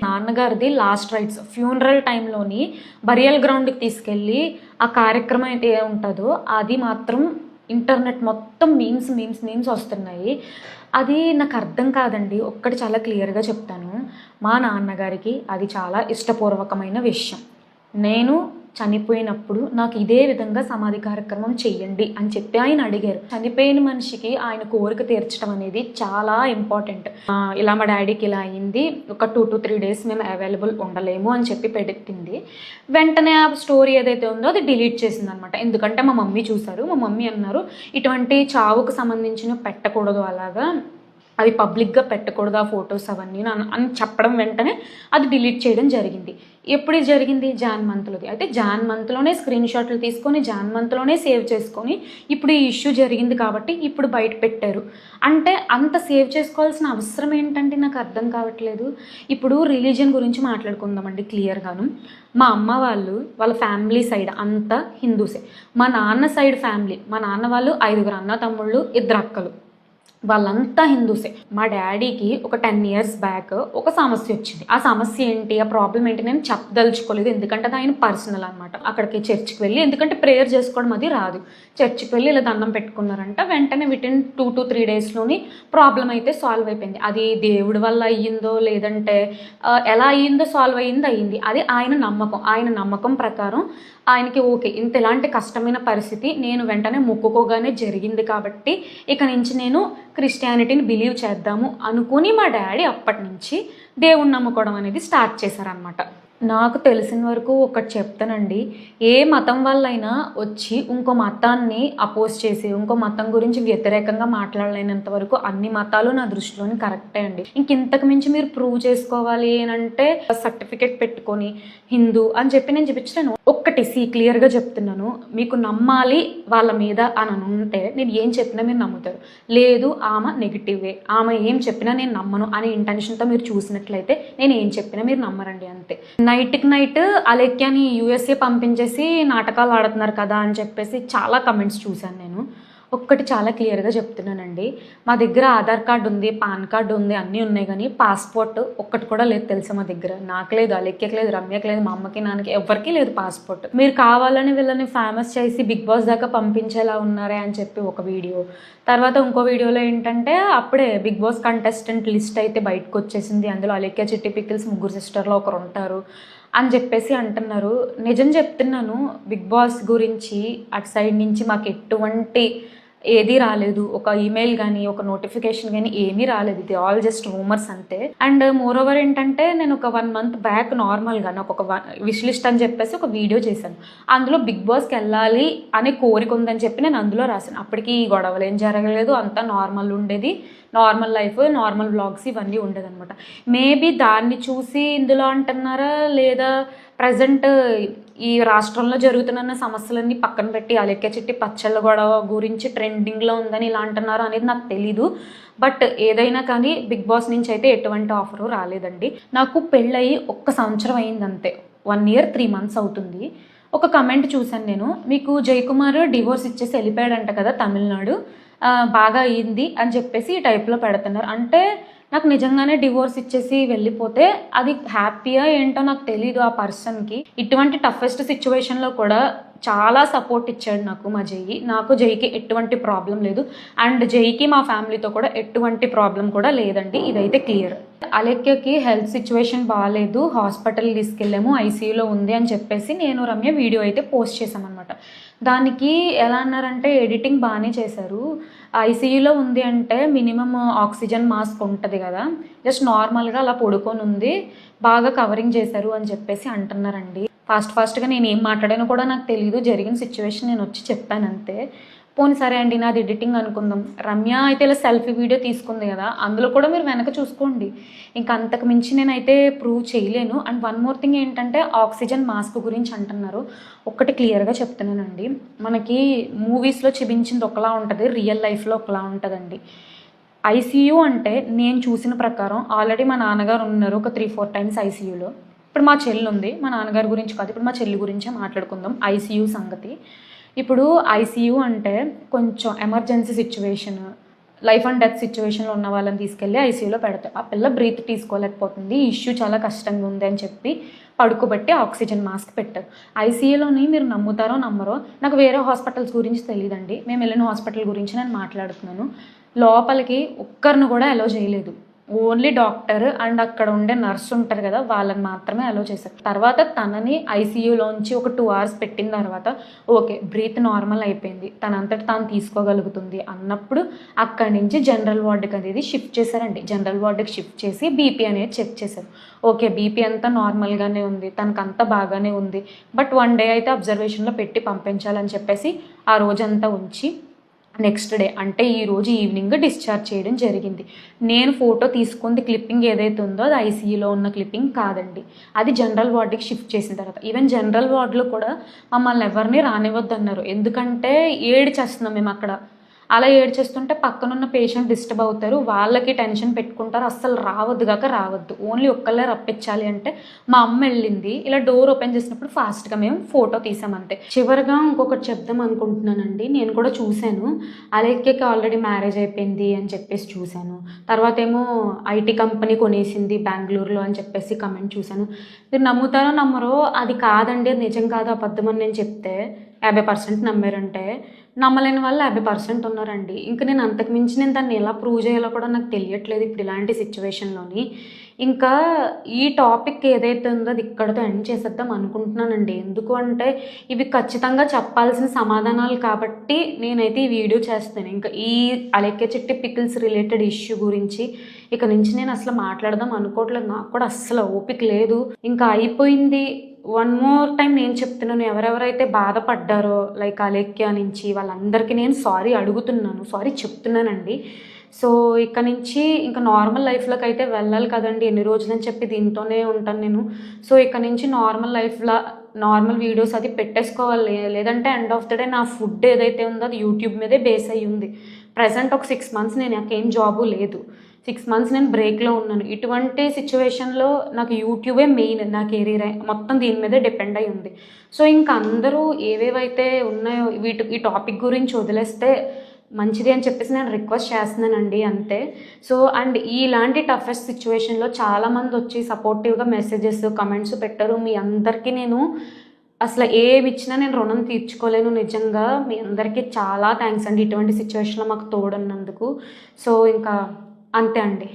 నాన్నగారిది last rights funeral టైంలోని burial గ్రౌండ్కి తీసుకెళ్ళి ఆ కార్యక్రమం అయితే ఉంటుందో అది మాత్రం ఇంటర్నెట్ మొత్తం మీమ్స్ వస్తున్నాయి. అది నాకు అర్థం కాదండి. ఒక్కటి చాలా క్లియర్గా చెప్తాను, మా నాన్నగారికి అది చాలా ఇష్టపూర్వకమైన విషయం. నేను చనిపోయినప్పుడు నాకు ఇదే విధంగా సమాధి కార్యక్రమం చెయ్యండి అని చెప్పి ఆయన అడిగారు. చనిపోయిన మనిషికి ఆయన కోరిక తీర్చడం అనేది చాలా ఇంపార్టెంట్. ఇలా మా డాడీకి ఇలా అయింది, ఒక 2 to 3 days మేము అవైలబుల్ ఉండలేము అని చెప్పి పెట్టింది. వెంటనే ఆ స్టోరీ ఏదైతే ఉందో అది డిలీట్ చేసింది అనమాట. ఎందుకంటే మా మమ్మీ చూసారు, మా మమ్మీ అన్నారు ఇటువంటి చావుకు సంబంధించిన పెట్టకూడదు, అలాగా అవి పబ్లిక్గా పెట్టకూడదు ఆ ఫొటోస్ అవన్నీ అని చెప్పడం వెంటనే అది డిలీట్ చేయడం జరిగింది. ఎప్పుడు ఇది జరిగింది? జాన్ మంత్లోది. అయితే జాన్ మంత్లోనే స్క్రీన్ షాట్లు తీసుకొని జాన్ మంత్లోనే సేవ్ చేసుకొని ఇప్పుడు ఈ ఇష్యూ జరిగింది కాబట్టి ఇప్పుడు బయట పెట్టారు. అంటే అంత సేవ్ చేసుకోవాల్సిన అవసరం ఏంటంటే నాకు అర్థం కావట్లేదు. ఇప్పుడు రిలీజియన్ గురించి మాట్లాడుకుందామండి క్లియర్గాను. మా అమ్మ వాళ్ళ ఫ్యామిలీ సైడ్ అంతా హిందూసే. మా నాన్న సైడ్ ఫ్యామిలీ, మా నాన్న వాళ్ళు 5 అన్న తమ్ముళ్ళు, 2 అక్కలు, వాళ్ళంతా హిందూసే. మా డాడీకి ఒక 10 years బ్యాక్ ఒక సమస్య వచ్చింది. ఆ సమస్య ఏంటి, ఆ ప్రాబ్లం ఏంటి నేను చెప్పదలుచుకోలేదు, ఎందుకంటే అది ఆయన పర్సనల్ అనమాట. అక్కడికి చర్చికి వెళ్ళి, ఎందుకంటే ప్రేయర్ చేసుకోవడం అది రాదు, చర్చికి వెళ్ళి ఇలా దండం పెట్టుకున్నారంట. వెంటనే వితిన్ 2 to 3 daysలోని ప్రాబ్లం అయితే సాల్వ్ అయిపోయింది. అది దేవుడి వల్ల అయ్యిందో లేదంటే ఎలా అయ్యిందో సాల్వ్ అయ్యింది. అది ఆయన నమ్మకం ప్రకారం ఆయనకి ఓకే, ఇంత ఎలాంటి కష్టమైన పరిస్థితి నేను వెంటనే మొక్కుకోగానే జరిగింది కాబట్టి ఇక నుంచి నేను క్రిస్టియానిటీని బిలీవ్ చేద్దాము అనుకుని మా డాడీ అప్పటి నుంచి దేవుణ్ణి నమ్ముకోవడం అనేది స్టార్ట్ చేశారనమాట. నాకు తెలిసిన వరకు ఒకటి చెప్తానండి, ఏ మతం వల్లైనా వచ్చి ఇంకో మతాన్ని అపోజ్ చేసి ఇంకో మతం గురించి వ్యతిరేకంగా మాట్లాడలేనంత వరకు అన్ని మతాలు నా దృష్టిలోని కరెక్టే అండి. ఇంతకు మించి మీరు ప్రూవ్ చేసుకోవాలి అంటే సర్టిఫికేట్ పెట్టుకొని హిందూ అని చెప్పి నేను చూపించలేను. ఒక్కటి క్లియర్గా చెప్తున్నాను, మీకు నమ్మాలి వాళ్ళ మీద అని ఉంటే నేను ఏం చెప్పినా మీరు నమ్ముతారు. లేదు ఆమె నెగిటివే, ఆమె ఏం చెప్పినా నేను నమ్మను అనే ఇంటెన్షన్తో మీరు చూసినట్లయితే నేను ఏం చెప్పినా మీరు నమ్మరండి, అంతే. నైట్కి నైట్ అలేఖ్యాని USA పంపించేసి నాటకాలు ఆడుతున్నారు కదా అని చెప్పేసి చాలా కమెంట్స్ చూశాను నేను. ఒక్కటి చాలా క్లియర్గా చెప్తున్నానండి, మా దగ్గర ఆధార్ కార్డు ఉంది, పాన్ కార్డు ఉంది, అన్నీ ఉన్నాయి, కానీ పాస్పోర్ట్ ఒక్కటి కూడా లేదు తెలుసా మా దగ్గర. నాకు లేదు, అలేఖ్యకి లేదు, రమ్యకి లేదు, మా అమ్మకి నాన్నకి ఎవరికి లేదు పాస్పోర్ట్. మీరు కావాలని వీళ్ళని ఫేమస్ చేసి బిగ్ బాస్ దాకా పంపించేలా ఉన్నారే అని చెప్పి ఒక వీడియో, తర్వాత ఇంకో వీడియోలో ఏంటంటే అప్పుడే బిగ్ బాస్ కంటెస్టెంట్ లిస్ట్ అయితే బయటకు వచ్చేసింది, అందులో అలేఖ్య, చిట్టి పికిల్స్ 3 సిస్టర్లో ఒకరు ఉంటారు అని చెప్పేసి అంటున్నారు. నిజం చెప్తున్నాను, బిగ్ బాస్ గురించి అటు సైడ్ నుంచి మాకు ఎటువంటి ఏది రాలేదు, ఒక ఈమెయిల్ కానీ ఒక నోటిఫికేషన్ కానీ ఏమీ రాలేదు. ఇది ఆల్ జస్ట్ రూమర్స్ అంతే. అండ్ మోర్ ఓవర్ ఏంటంటే నేను ఒక 1 month బ్యాక్ నార్మల్గా నాకు ఒక విష్ లిస్ట్ అని చెప్పేసి ఒక వీడియో చేశాను. అందులో బిగ్ బాస్కి వెళ్ళాలి అనే కోరిక ఉందని చెప్పి నేను అందులో రాశాను. అప్పటికి గొడవలు ఏం జరగలేదు, అంతా నార్మల్ ఉండేది, నార్మల్ లైఫ్, నార్మల్ వ్లాగ్స్ ఇవన్నీ ఉండేదన్నమాట. మేబీ దాన్ని చూసి ఇందులో అంటున్నారా లేదా ప్రజెంట్ ఈ రాష్ట్రంలో జరుగుతున్న సమస్యలన్నీ పక్కన పెట్టి అలేఖ్య చిట్టి పచ్చళ్ళ గొడవ గురించి ట్రెండింగ్లో ఉందని ఇలా అంటున్నారు అనేది నాకు తెలీదు. బట్ ఏదైనా కానీ బిగ్ బాస్ నుంచి అయితే ఎటువంటి ఆఫరు రాలేదండి. నాకు పెళ్ళయి 1 సంవత్సరం అయింది అంతే, 1 year 3 months అవుతుంది. ఒక కమెంట్ చూశాను నేను, మీకు జయకుమార్ డివోర్స్ ఇచ్చేసి వెళ్ళిపోయాడంట కదా తమిళనాడు, బాగా అయ్యింది అని చెప్పేసి ఈ టైప్లో పెడుతున్నారు. అంటే నాకు నిజంగానే డివోర్స్ ఇచ్చేసి వెళ్ళిపోతే అది హ్యాపీయా ఏంటో నాకు తెలీదు. ఆ పర్సన్కి ఇటువంటి టఫెస్ట్ సిచ్యువేషన్లో కూడా చాలా సపోర్ట్ ఇచ్చాడు నాకు జైకి ఎటువంటి ప్రాబ్లం లేదు. అండ్ జైకి మా ఫ్యామిలీతో కూడా ఎటువంటి ప్రాబ్లం కూడా లేదండి, ఇదైతే క్లియర్. అలేఖ్యకి హెల్త్ సిచ్యువేషన్ బాగాలేదు, హాస్పిటల్ తీసుకెళ్ళాము, ICUలో ఉంది అని చెప్పేసి నేను రమ్య వీడియో అయితే పోస్ట్ చేశామన్నమాట. దానికి ఎలా అన్నారంటే ఎడిటింగ్ బాగానే చేశారు, ICUలో ఉంది అంటే మినిమం ఆక్సిజన్ మాస్క్ ఉంటుంది కదా, జస్ట్ నార్మల్గా అలా పడుకొని ఉంది, బాగా కవరింగ్ చేశారు అని చెప్పేసి అంటున్నారండి. ఫాస్ట్గా నేను ఏం మాట్లాడానో కూడా నాకు తెలియదు, జరిగిన సిచ్యువేషన్ నేను వచ్చి చెప్పాను అంతే. పోనీ సరే అండి నాది ఎడిటింగ్ అనుకుందాం, రమ్య అయితే ఇలా సెల్ఫీ వీడియో తీసుకుంది కదా, అందులో కూడా మీరు వెనక చూసుకోండి, ఇంకా అంతకు మించి నేనైతే ప్రూవ్ చేయలేను. అండ్ 1 more thing ఏంటంటే ఆక్సిజన్ మాస్క్ గురించి అంటున్నారు. ఒక్కటి క్లియర్గా చెప్తున్నానండి, మనకి మూవీస్లో చూపించింది ఒకలా ఉంటుంది, రియల్ లైఫ్లో ఒకలా ఉంటుందండి. ICU అంటే నేను చూసిన ప్రకారం ఆల్రెడీ మా నాన్నగారు ఉన్నారు ఒక 3-4 times ICUలో. ఇప్పుడు మా చెల్లి ఉంది, మా నాన్నగారి గురించి కాదు, ఇప్పుడు మా చెల్లి గురించే మాట్లాడుకుందాం ICU సంగతి. ఇప్పుడు ICU అంటే కొంచెం emergency situation, life and death సిచ్యువేషన్లో ఉన్న వాళ్ళని తీసుకెళ్ళి ఐసీయూలో పెడతారు. ఆ పిల్ల బ్రీత్ తీసుకోలేకపోతుంది, ఈ ఇష్యూ చాలా కష్టంగా ఉంది అని చెప్పి పడుకోబెట్టి ఆక్సిజన్ మాస్క్ పెట్టారు. ఐసీయూలోని మీరు నమ్ముతారో నమ్మరో, నాకు వేరే హాస్పిటల్స్ గురించి తెలియదండి, మేము వెళ్ళిన హాస్పిటల్ గురించి నేను మాట్లాడుతున్నాను. లోపలికి ఒక్కరిని కూడా అలో చేయలేదు. ఓన్లీ డాక్టర్ అండ్ అక్కడ ఉండే నర్స్ ఉంటారు కదా, వాళ్ళని మాత్రమే అలో చేశారు. తర్వాత తనని ఐసీయూలోంచి ఒక 2 hours పెట్టిన తర్వాత ఓకే బ్రీత్ నార్మల్ అయిపోయింది, తనంతటి తాను తీసుకోగలుగుతుంది అన్నప్పుడు అక్కడి నుంచి జనరల్ వార్డుకి అనేది షిఫ్ట్ చేశారండి. జనరల్ వార్డుకి షిఫ్ట్ చేసి బీపీ అనేది చెక్ చేశారు. ఓకే బీపీ అంతా నార్మల్గానే ఉంది, తనకంతా బాగానే ఉంది, బట్ 1 day అయితే అబ్జర్వేషన్లో పెట్టి పంపించాలని చెప్పేసి ఆ రోజంతా ఉంచి నెక్స్ట్ డే అంటే ఈరోజు ఈవినింగ్ డిశ్చార్జ్ చేయడం జరిగింది. నేను ఫోటో తీసుకుంది క్లిప్పింగ్ ఏదైతే ఉందో అది ఐసీయూలో ఉన్న క్లిప్పింగ్ కాదండి, అది జనరల్ వార్డుకి షిఫ్ట్ చేసిన తర్వాత. ఈవెన్ జనరల్ వార్డులో కూడా మమ్మల్ని ఎవరిని రానివ్వద్దు అన్నారు, ఎందుకంటే ఏడ్చేస్తున్నాం మేము అక్కడ. అలా ఏడ్చేస్తుంటే పక్కనున్న పేషెంట్ డిస్టర్బ్ అవుతారు, వాళ్ళకి టెన్షన్ పెట్టుకుంటారు, అస్సలు రావద్దు, ఓన్లీ ఒక్కళ్ళే రప్పించాలి అంటే మా అమ్మ వెళ్ళింది. ఇలా డోర్ ఓపెన్ చేసినప్పుడు ఫాస్ట్గా మేము ఫోటో తీసామంతే. చివరిగా ఇంకొకటి చెప్దాం అనుకుంటున్నానండి, నేను కూడా చూశాను అలేఖ్యకి ఆల్రెడీ మ్యారేజ్ అయిపోయింది అని చెప్పేసి చూశాను. తర్వాత ఏమో ఐటీ కంపెనీ కొనేసింది బెంగళూరులో అని చెప్పేసి కమెంట్ చూశాను. మీరు నమ్ముతారో నమ్మరో, అది కాదండి, అది నిజం కాదు, అబద్ధం అని నేను చెప్తే 50% నమ్మారంటే, నమ్మలేని వాళ్ళు 50% ఉన్నారండి. ఇంకా నేను అంతకుమించి నేను దాన్ని ఎలా ప్రూవ్ చేయాలో కూడా నాకు తెలియట్లేదు ఇప్పుడు ఇలాంటి సిచ్యువేషన్లోని. ఇంకా ఈ టాపిక్ ఏదైతే ఉందో అది ఇక్కడితో ఎండ్ చేసేద్దాం అనుకుంటున్నానండి. ఎందుకు అంటే ఇవి ఖచ్చితంగా చెప్పాల్సిన సమాధానాలు కాబట్టి నేనైతే ఈ వీడియో చేస్తాను. ఇంకా ఈ అలేఖ్య చిట్టి పికిల్స్ రిలేటెడ్ ఇష్యూ గురించి ఇక నుంచి నేను అసలు మాట్లాడదాం అనుకోవట్లేదు, నాకు కూడా అస్సలు ఓపిక లేదు. ఇంకా అయిపోయింది. 1 more time నేను చెప్తున్నాను, ఎవరెవరైతే బాధపడ్డారో లైక్ అలేఖ్య నుంచి వాళ్ళందరికీ నేను సారీ అడుగుతున్నాను, సారీ చెప్తున్నానండి. సో ఇక నుంచి ఇంకా నార్మల్ లైఫ్లోకి అయితే వెళ్ళాలి కదండి, ఎన్ని రోజులని చెప్పి దీంతోనే ఉంటాను నేను. సో ఇక నుంచి నార్మల్ లైఫ్లో నార్మల్ వీడియోస్ అది పెట్టేసుకోవాలి, లేదంటే ఎండ్ ఆఫ్ ద డే నా ఫుడ్ ఏదైతే ఉందో అది యూట్యూబ్ మీదే బేస్ అయ్యి ఉంది. ప్రజెంట్ ఒక 6 months నేను నాకేం జాబు లేదు, 6 months నేను బ్రేక్లో ఉన్నాను. ఇటువంటి సిచ్యువేషన్లో నాకు యూట్యూబే మెయిన్, నా కెరీర్ మొత్తం దీని మీదే డిపెండ్ అయి ఉంది. సో ఇంకా అందరూ ఏవేవైతే ఉన్నాయో ఈ టాపిక్ గురించి వదిలేస్తే మంచిది అని చెప్పేసి నేను రిక్వెస్ట్ చేస్తున్నానండి, అంతే. సో అండ్ ఇలాంటి టఫెస్ట్ సిచ్యువేషన్లో చాలామంది వచ్చి సపోర్టివ్గా మెసేజెస్ కమెంట్స్ పెట్టారు. మీ అందరికీ నేను అసలు ఏమి ఇచ్చినా నేను రుణం తీర్చుకోలేను, నిజంగా మీ అందరికీ చాలా థ్యాంక్స్ అండి ఇటువంటి సిచ్యువేషన్లో మాకు తోడున్నందుకు. సో ఇంకా అంతే అండి.